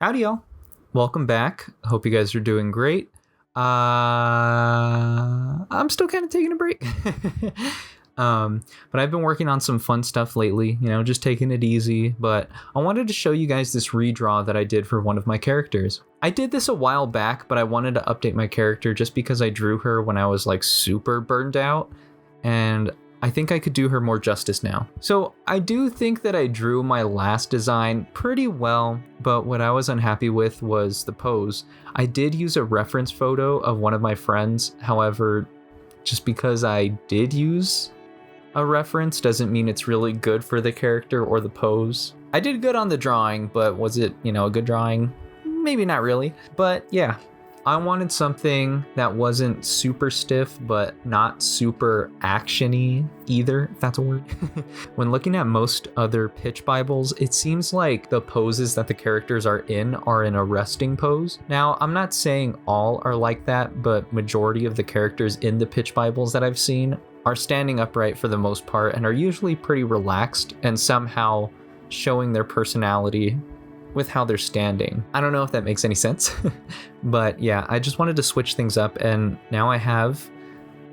Howdy, y'all. Welcome back. Hope you guys are doing great. I'm still kind of taking a break. But I've been working on some fun stuff lately, just taking it easy. But I wanted to show you guys this redraw that I did for one of my characters. I did this a while back, but I wanted to update my character just because I drew her when I was like super burned out. And I think I could do her more justice now. So I do think that I drew my last design pretty well, but what I was unhappy with was the pose. I did use a reference photo of one of my friends. However, just because I did use a reference doesn't mean it's really good for the character or the pose. I did good on the drawing, but was it, a good drawing? Maybe not really, but yeah. I wanted something that wasn't super stiff, but not super action-y either, if that's a word. When looking at most other pitch Bibles, it seems like the poses that the characters are in a resting pose. Now, I'm not saying all are like that, but majority of the characters in the pitch Bibles that I've seen are standing upright for the most part and are usually pretty relaxed and somehow showing their personality with how they're standing. I don't know if that makes any sense, but yeah, I just wanted to switch things up, and now I have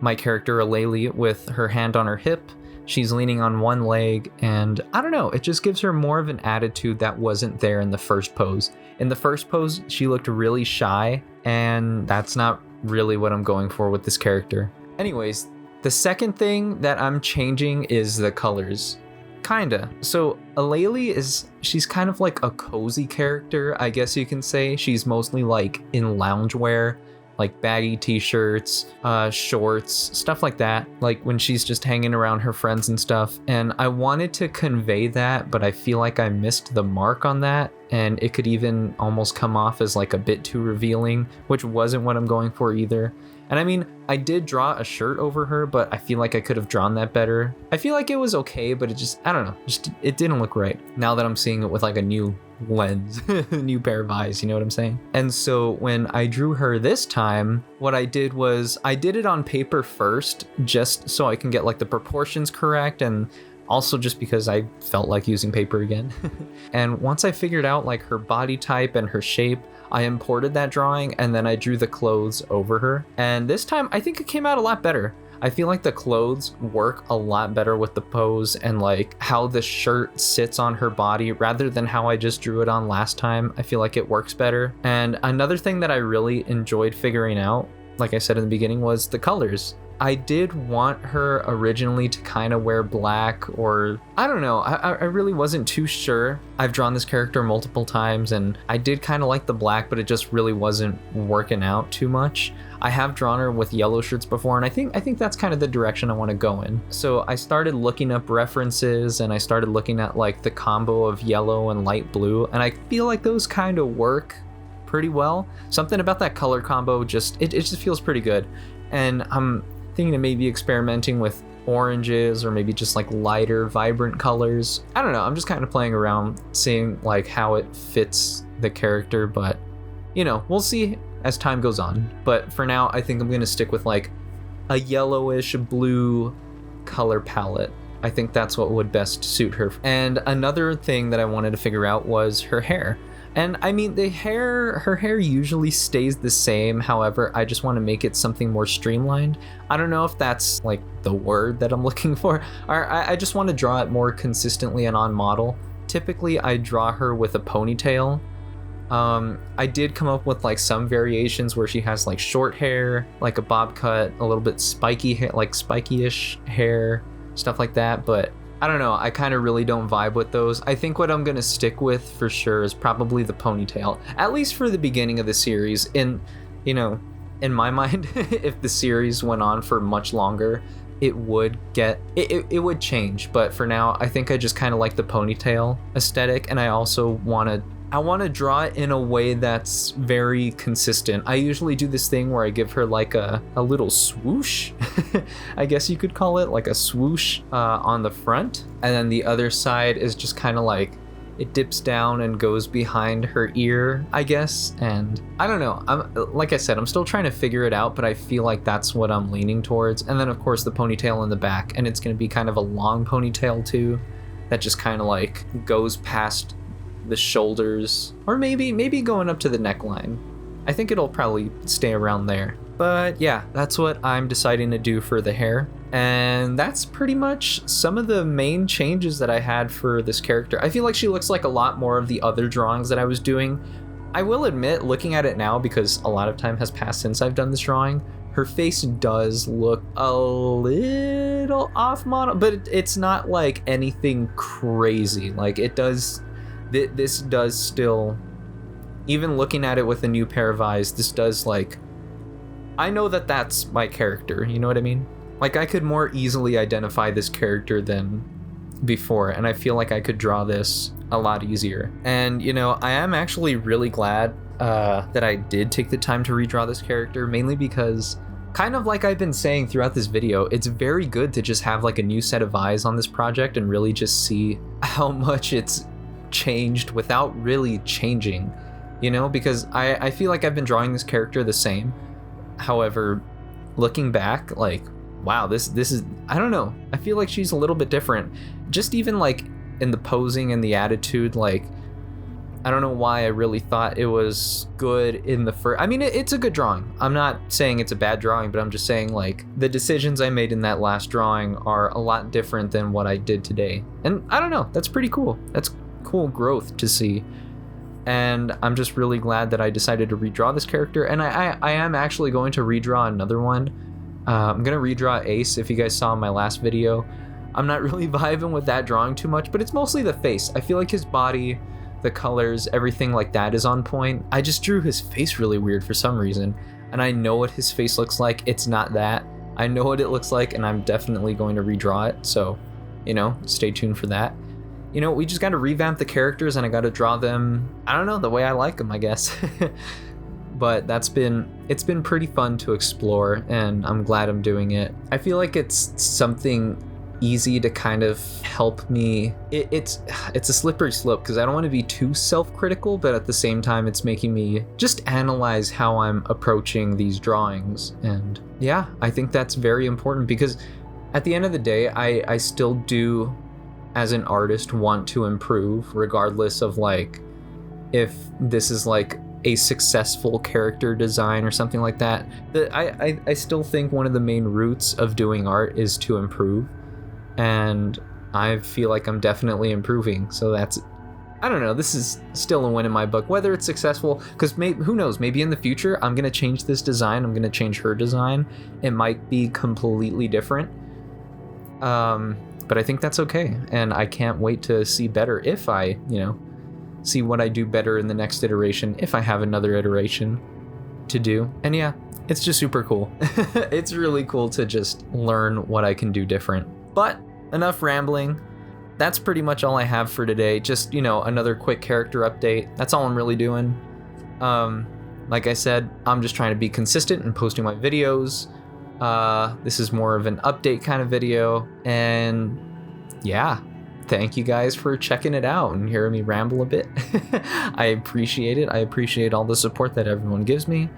my character Aleli with her hand on her hip. She's leaning on one leg, and I don't know, it just gives her more of an attitude that wasn't there in the first pose. In the first pose, she looked really shy, and that's not really what I'm going for with this character. Anyways, the second thing that I'm changing is the colors. Kinda. So Aleli she's kind of like a cozy character, I guess you can say. She's mostly like in loungewear, like baggy t-shirts, shorts, stuff like that, like when she's just hanging around her friends and stuff. And I wanted to convey that, but I feel like I missed the mark on that, and it could even almost come off as like a bit too revealing, which wasn't what I'm going for either. And I mean, I did draw a shirt over her, but I feel like I could have drawn that better. I feel like it was okay, but I don't know, it didn't look right. Now that I'm seeing it with like a new lens, a new pair of eyes, you know what I'm saying? And so when I drew her this time, what I did was I did it on paper first, just so I can get like the proportions correct, and also just because I felt like using paper again. And once I figured out like her body type and her shape, I imported that drawing and then I drew the clothes over her. And this time I think it came out a lot better. I feel like the clothes work a lot better with the pose and like how the shirt sits on her body rather than how I just drew it on last time. I feel like it works better. And another thing that I really enjoyed figuring out, like I said in the beginning, was the colors. I did want her originally to kind of wear black, or I don't know, I really wasn't too sure. I've drawn this character multiple times and I did kind of like the black, but it just really wasn't working out too much. I have drawn her with yellow shirts before, and I think that's kind of the direction I want to go in. So I started looking up references and I started looking at like the combo of yellow and light blue, and I feel like those kind of work pretty well. Something about that color combo just feels pretty good. And I'm thinking of maybe experimenting with oranges or maybe just like lighter, vibrant colors. I don't know, I'm just kind of playing around, seeing like how it fits the character, but we'll see as time goes on. But for now, I think I'm gonna stick with like a yellowish blue color palette. I think that's what would best suit her. And another thing that I wanted to figure out was her hair. And I mean, her hair usually stays the same. However, I just want to make it something more streamlined. I don't know if that's like the word that I'm looking for. Or I just want to draw it more consistently and on model. Typically, I draw her with a ponytail. I did come up with like some variations where she has like short hair, like a bob cut, a little bit spiky hair, like spiky-ish hair, stuff like that. But I don't know, I kind of really don't vibe with those. I think what I'm gonna stick with for sure is probably the ponytail, at least for the beginning of the series. In my mind, if the series went on for much longer, it would change. But for now, I think I just kind of like the ponytail aesthetic, and I also want to draw it in a way that's very consistent. I usually do this thing where I give her like a little swoosh, I guess you could call it, like a swoosh on the front. And then the other side is just kind of like, it dips down and goes behind her ear, I guess. And I don't know, like I said, I'm still trying to figure it out, but I feel like that's what I'm leaning towards. And then of course the ponytail in the back, and it's gonna be kind of a long ponytail too, that just kind of like goes past the shoulders, or maybe going up to the neckline. I think it'll probably stay around there. But yeah, that's what I'm deciding to do for the hair. And that's pretty much some of the main changes that I had for this character. I feel like she looks like a lot more of the other drawings that I was doing. I will admit, looking at it now, because a lot of time has passed since I've done this drawing, her face does look a little off model, but it's not like anything crazy. Like it does, this does still, even looking at it with a new pair of eyes, this does like, I know that that's my character, you know what I mean? Like I could more easily identify this character than before, and I feel like I could draw this a lot easier. And you know, I am actually really glad that I did take the time to redraw this character, mainly because, kind of like I've been saying throughout this video, it's very good to just have like a new set of eyes on this project and really just see how much it's changed without really changing, you know, because I feel like I've been drawing this character the same. However, looking back, like, wow, this is, I don't know, I feel like she's a little bit different. Just even like in the posing and the attitude, like, I don't know why I really thought it was good in the first, I mean, it's a good drawing. I'm not saying it's a bad drawing, but I'm just saying like the decisions I made in that last drawing are a lot different than what I did today. And I don't know, that's pretty cool. That's cool growth to see. And I'm just really glad that I decided to redraw this character. And I am actually going to redraw another one. I'm going to redraw Ace, if you guys saw my last video. I'm not really vibing with that drawing too much, but it's mostly the face. I feel like his body, the colors, everything like that is on point. I just drew his face really weird for some reason, and I know what his face looks like. It's not that. I know what it looks like, and I'm definitely going to redraw it, so, you know, stay tuned for that. You know, we just got to revamp the characters, and I got to draw them, I don't know, the way I like them, I guess. But it's been pretty fun to explore, and I'm glad I'm doing it. I feel like it's something easy to kind of help me. It's a slippery slope because I don't want to be too self-critical, but at the same time it's making me just analyze how I'm approaching these drawings. And yeah, I think that's very important because at the end of the day, I still do, as an artist, want to improve regardless of like if this is like a successful character design or something like that. I still think one of the main roots of doing art is to improve. And I feel like I'm definitely improving. So that's, I don't know, this is still a win in my book, whether it's successful, because who knows, maybe in the future I'm going to change this design, I'm going to change her design. It might be completely different. But I think that's okay. And I can't wait to see better if I, you know, see what I do better in the next iteration, if I have another iteration to do. And yeah, it's just super cool. It's really cool to just learn what I can do different. But enough rambling. That's pretty much all I have for today. Just, you know, another quick character update. That's all I'm really doing. Like I said, I'm just trying to be consistent in posting my videos. This is more of an update kind of video. And yeah, thank you guys for checking it out and hearing me ramble a bit. I appreciate it. I appreciate all the support that everyone gives me.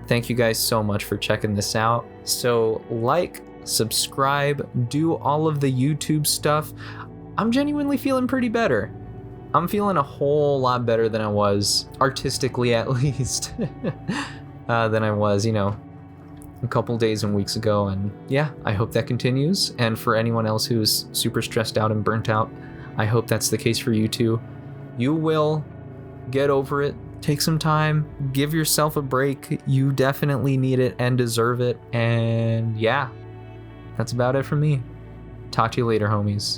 Thank you guys so much for checking this out. So like, subscribe, do all of the YouTube stuff. I'm genuinely feeling pretty better. I'm feeling a whole lot better than I was, artistically at least, than I was, you know, a couple days and weeks ago. And yeah, I hope that continues. And for anyone else who's super stressed out and burnt out, I hope that's the case for you too. You will get over it. Take some time, give yourself a break. You definitely need it and deserve it. And yeah, that's about it from me. Talk to you later, homies.